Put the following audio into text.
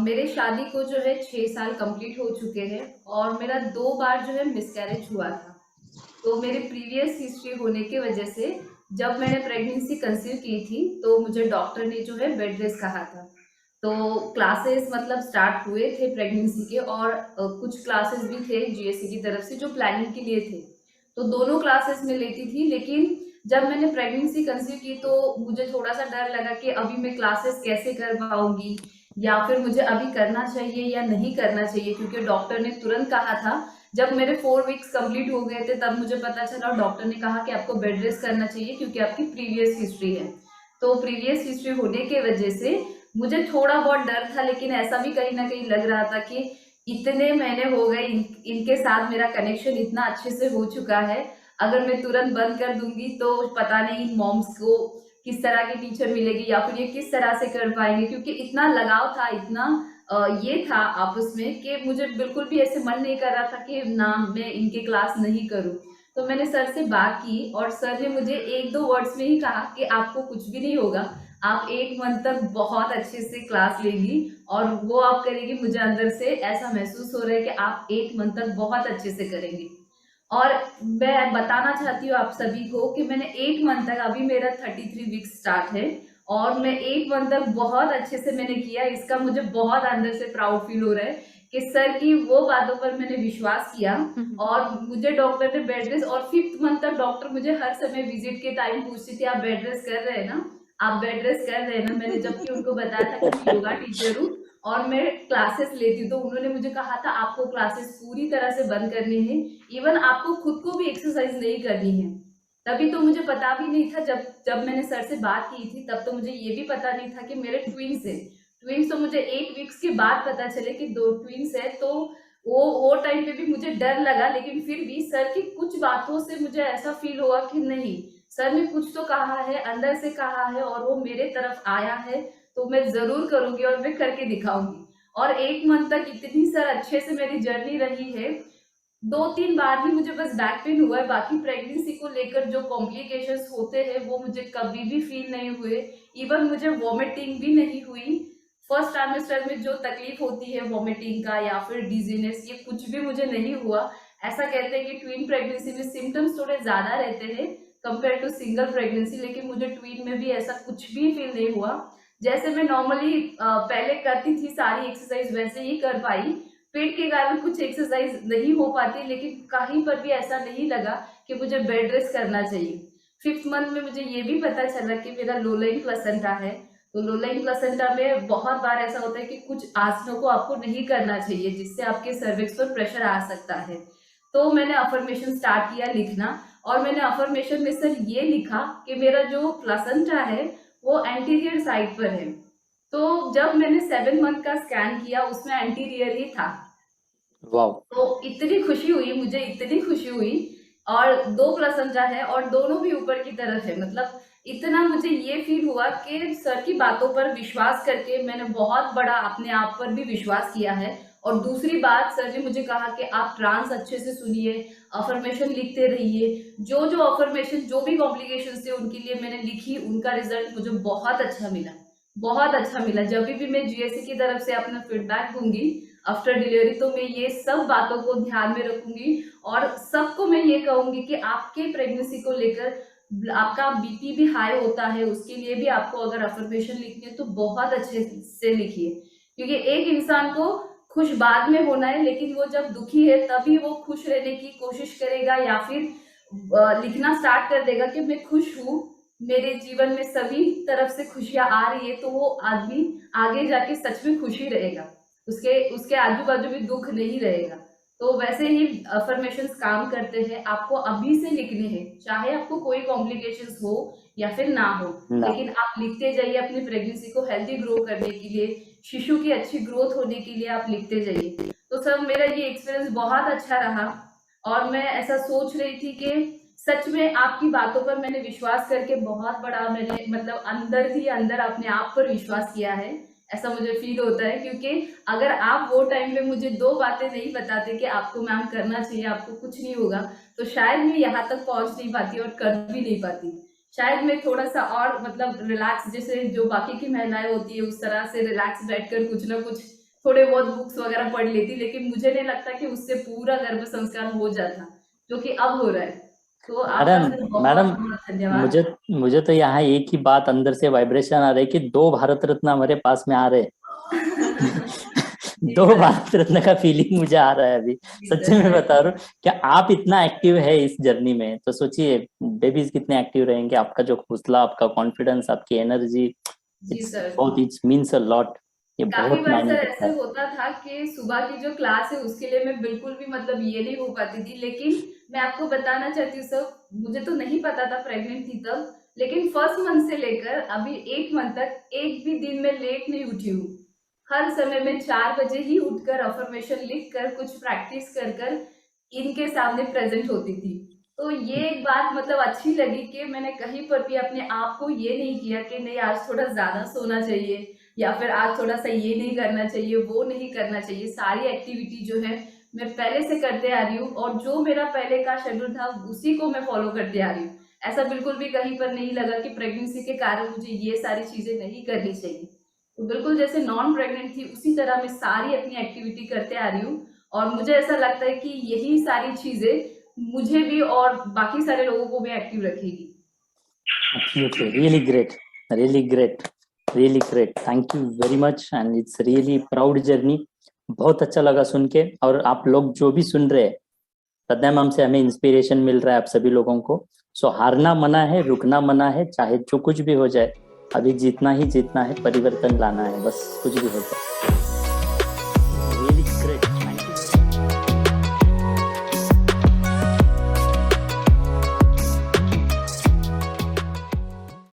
मेरे शादी को जो है 6 साल कंप्लीट हो चुके हैं और मेरा 2 बार जो है मिसकैरेज हुआ था। तो मेरे प्रीवियस हिस्ट्री होने की वजह से जब मैंने प्रेगनेंसी कंसीव की थी, तो मुझे डॉक्टर ने जो है बेड रेस्ट कहा था। तो क्लासेस मतलब स्टार्ट हुए थे प्रेगनेंसी के और कुछ क्लासेस भी थे जीएससी की तरफ से जो प्लानिंग के लिए थे। तो दोनों क्लासेस में लेती थी, लेकिन जब मैंने प्रेगनेंसी कंसीव की तो मुझे थोड़ा-सा डर लगा कि अभी मैं क्लासेस कैसे कर पाऊँगी या फिर मुझे अभी करना चाहिए या नहीं करना चाहिए, क्योंकि डॉक्टर ने तुरंत कहा था। जब मेरे 4 वीक्स कंप्लीट हो गए थे तब मुझे पता चला और डॉक्टर ने कहा कि आपको बेड रेस्ट करना चाहिए क्योंकि आपकी प्रीवियस हिस्ट्री है। तो प्रीवियस हिस्ट्री होने के वजह से मुझे थोड़ा बहुत डर था, लेकिन ऐसा भी कहीं न कहीं लग रहा था कि इतने महीने हो गए इनके साथ मेरा कनेक्शन इतना अच्छे से हो चुका है, अगर मैं तुरंत बंद कर दूँगी तो पता नहीं मॉम्स को किस तरह की टीचर मिलेगी या फिर ये किस तरह से कर पाएँगे, क्योंकि इतना लगाव था, इतना ये था आपस में कि मुझे बिल्कुल भी ऐसे मन नहीं कर रहा था कि ना मैं इनकी क्लास नहीं करूँ। तो मैंने सर से बात की और सर ने मुझे 1-2 वर्ड्स में ही कहा कि आपको कुछ भी नहीं होगा, आप 1 मंथ तक बहुत अच्छे से क्लास लेंगी और वो आप करेंगी, मुझे अंदर से ऐसा महसूस हो रहा है कि आप 1 मंथ तक बहुत अच्छे से करेंगी। और मैं बताना चाहती हूँ आप सभी को कि मैंने 8 मंथ तक, अभी मेरा 33 वीक स्टार्ट है और मैं 8 मंथ तक बहुत अच्छे से मैंने किया। इसका मुझे बहुत अंदर से प्राउड फील हो रहा है कि सर की वो बातों पर मैंने विश्वास किया और मुझे डॉक्टर ने बेड रेस्ट और 5th मंथ तक डॉक्टर मुझे हर समय विजिट के टाइम पूछती थी, "आप बेड रेस्ट कर रहे हैं ना? आप बेड रेस्ट कर रहे हैं ना?" मैंने जबकि उनको बताया था कि मैं योगा टीचर हूँ और मैं क्लासेस लेती हूँ, तो उन्होंने मुझे कहा था, "आपको क्लासेस पूरी तरह से बंद करनी है, इवन आपको खुद को भी एक्सरसाइज नहीं करनी है।" तभी तो मुझे पता भी नहीं था, जब जब मैंने सर से बात की थी तब तो मुझे ये भी पता नहीं था कि मेरे ट्विन्स हैं। ट्विन्स तो मुझे 8 वीक्स के बाद पता चले कि 2 ट्विन्स हैं, तो वो टाइम पे भी मुझे डर लगा, लेकिन फिर भी सर की कुछ बातों से मुझे ऐसा फ़ील हुआ कि नहीं, सर ने कुछ तो कहा है, अंदर से कहा है और वो मेरे तरफ आया है, तो मैं ज़रूर करूँगी और मैं करके दिखाऊँगी। और 1 मंथ तक इतनी सर अच्छे से मेरी जर्नी रही है। 2-3 बार ही मुझे बस बैक पेन हुआ है, बाकी प्रेगनेंसी को लेकर जो कॉम्प्लिकेशंस होते हैं वो मुझे कभी भी फ़ील नहीं हुए। इवन मुझे वॉमिटिंग भी नहीं हुई। फर्स्ट ट्राइमेस्टर में जो तकलीफ होती है वॉमिटिंग का या फिर डिज़ीनेस, ये कुछ भी मुझे नहीं हुआ। ऐसा कहते हैं कि ट्विन प्रेगनेंसी में सिम्पटम्स थोड़े ज़्यादा रहते हैं कंपेयर टू सिंगल प्रेगनेंसी, लेकिन मुझे ट्विन में भी ऐसा कुछ भी फ़ील नहीं हुआ। जैसे मैं नॉर्मली पहले करती थी सारी एक्सरसाइज़ वैसे ही कर पाई। पेट के कारण कुछ एक्सरसाइज नहीं हो पाती, लेकिन कहीं पर भी ऐसा नहीं लगा कि मुझे बेड रेस्ट करना चाहिए। 5th मंथ में मुझे ये भी पता चला कि मेरा लो लाइन प्लेसेंटा है। तो लो लाइन प्लेसेंटा में बहुत बार ऐसा होता है कि कुछ आसनों को आपको नहीं करना चाहिए जिससे आपके सर्विक्स पर प्रेशर आ सकता है। तो मैंने अफर्मेशन स्टार्ट किया लिखना और मैंने अफर्मेशन में सिर्फ ये लिखा कि मेरा जो प्लेसेंटा है वो एंटीरियर साइड पर है। तो जब मैंने 7 मंथ का स्कैन किया उसमें एंटीरियर ही था। वाह। तो इतनी खुशी हुई मुझे, इतनी खुशी हुई। और 2 प्लसंटा है और दोनों भी ऊपर की तरफ है, मतलब इतना मुझे ये फ़ील हुआ कि सर की बातों पर विश्वास करके मैंने बहुत बड़ा अपने आप पर भी विश्वास किया है। और दूसरी बात, सर ने मुझे कहा कि आप ट्रांस अच्छे से सुनिए, अफ़र्मेशन लिखते रहिए। जो-जो अफ़र्मेशन, जो भी कॉम्प्लिकेशंस थे उनके लिए मैंने लिखी, उनका रिज़ल्ट मुझे बहुत अच्छा मिला, बहुत अच्छा मिला। जभी भी मैं जीएससी की तरफ से अपना फीडबैक दूँगी आफ्टर डिलीवरी, तो मैं ये सब बातों को ध्यान में रखूँगी और सबको मैं ये कहूँगी कि आपके प्रेगनेंसी को लेकर आपका बीपी भी हाई होता है, उसके लिए भी आपको अगर अफ़र्मेशन लिखनी है तो बहुत अच्छे से लिखिए। क्योंकि एक इंसान को खुश बाद में होना है, लेकिन वो जब दुखी है तभी वो खुश रहने की कोशिश करेगा या फिर लिखना स्टार्ट कर देगा कि मैं खुश हूँ, मेरे जीवन में सभी तरफ से खुशियाँ आ रही है, तो वो आदमी आगे जाके सच में खुश ही रहेगा। उसके उसके आजू-बाजू भी दुःख नहीं रहेगा। तो वैसे ही अफ़र्मेशंस काम करते हैं, आपको अभी से लिखने हैं, चाहे आपको कोई कॉम्प्लिकेशंस हो या फिर ना हो, ना। लेकिन आप लिखते जाइए अपनी प्रेगनेंसी को हेल्दी ग्रो करने के लिए, शिशु की अच्छी ग्रोथ होने के लिए आप लिखते जाइए। तो सर मेरा ये एक्सपीरियंस बहुत अच्छा रहा और मैं ऐसा सोच रही थी कि सच में आपकी बातों पर मैंने विश्वास करके बहुत बड़ा मैंने मतलब अंदर ही अंदर अपने आप पर विश्वास किया है। ऐसा मुझे फ़ील होता है, क्योंकि अगर आप वो टाइम पे मुझे 2 बातें नहीं बताते कि आपको मैम करना चाहिए, आपको कुछ नहीं होगा, तो शायद मैं यहाँ तक पहुँच नहीं पाती और कर भी नहीं पाती। शायद मैं थोड़ा-सा और मतलब रिलैक्स, जैसे जो बाकी की महिलाएँ होती है उस तरह से रिलैक्स बैठकर कुछ ना कुछ थोड़े बहुत बुक्स वगैरह पढ़ लेती, लेकिन मुझे नहीं लगता कि उससे पूरा गर्भ संस्कार हो जाता, जो कि अब हो रहा है। तो आपका मैडम, सर मैडम, बहुत-बहुत धन्यवाद। मुझे मुझे तो यहाँ एक ही बात अंदर से वाइब्रेशन आ रही है कि 2 भारत रत्न हमारे पास में आ रहे हैं। जी दो सर, भारत रत्न का फीलिंग मुझे आ रहा है अभी। जी सच्ची सर, में थैंक बता यू। रहा हूँ, क्या आप इतना एक्टिव है इस जर्नी में, तो सोचिए बेबीज कितने एक्टिव रहेंगे। आपका जो हौसला, आपका कॉन्फिडेंस, आपकी एनर्जी, जी इट्स सर। बहुत, इट्स मीन्स अ लॉट। ये काफ़ी बहुत बार मायने सर रखता ऐसे है। होता था कि सुबह की जो क्लास है उसके लिए मैं बिल्कुल भी मतलब ये नहीं हो पाती थी। लेकिन मैं आपको बताना चाहती हूँ सर, मुझे तो नहीं पता था प्रेग्नेंट थी तब, लेकिन फर्स्ट मंथ से लेकर अभी 8 मंथ तक एक भी दिन में लेट नहीं उठी हूँ। हर समय मैं 4 बजे ही उठकर अफ़र्मेशन लिख कर कुछ प्रैक्टिस कर कर इनके सामने प्रेज़ेंट होती थी। तो ये एक बात मतलब अच्छी लगी कि मैंने कहीं पर भी अपने आप को ये नहीं किया कि नहीं आज थोड़ा ज़्यादा सोना चाहिए या फिर आज थोड़ा-सा ये नहीं करना चाहिए, वो नहीं करना चाहिए। सारी एक्टिविटी जो है मैं पहले से करते आ रही हूँ और जो मेरा पहले का शेड्यूल था उसी को मैं फ़ॉलो करते आ रही हूँ। ऐसा बिल्कुल भी कहीं पर नहीं लगा कि प्रेगनेंसी के कारण मुझे ये सारी चीज़ें नहीं करनी चाहिए। तो बिल्कुल जैसे नॉन प्रेग्नेंट थी उसी तरह मैं सारी अपनी एक्टिविटी करते आ रही हूँ और मुझे ऐसा लगता है कि यही सारी चीज़ें मुझे भी और बाकी सारे लोगों को भी एक्टिव रखेगी। Absolutely, really great, really great, really great. Thank you very much and it's really proud journey. बहुत अच्छा लगा सुन के। और आप लोग जो भी सुन रहे हैं, सदना मैम से हमें इंस्पिरेशन मिल रहा है आप सभी लोगों को। सो हारना मना है, रुकना मना है, चाहे जो कुछ भी हो जाए, अभी जीतना ही जीतना है, परिवर्तन लाना है, बस कुछ भी हो जाए।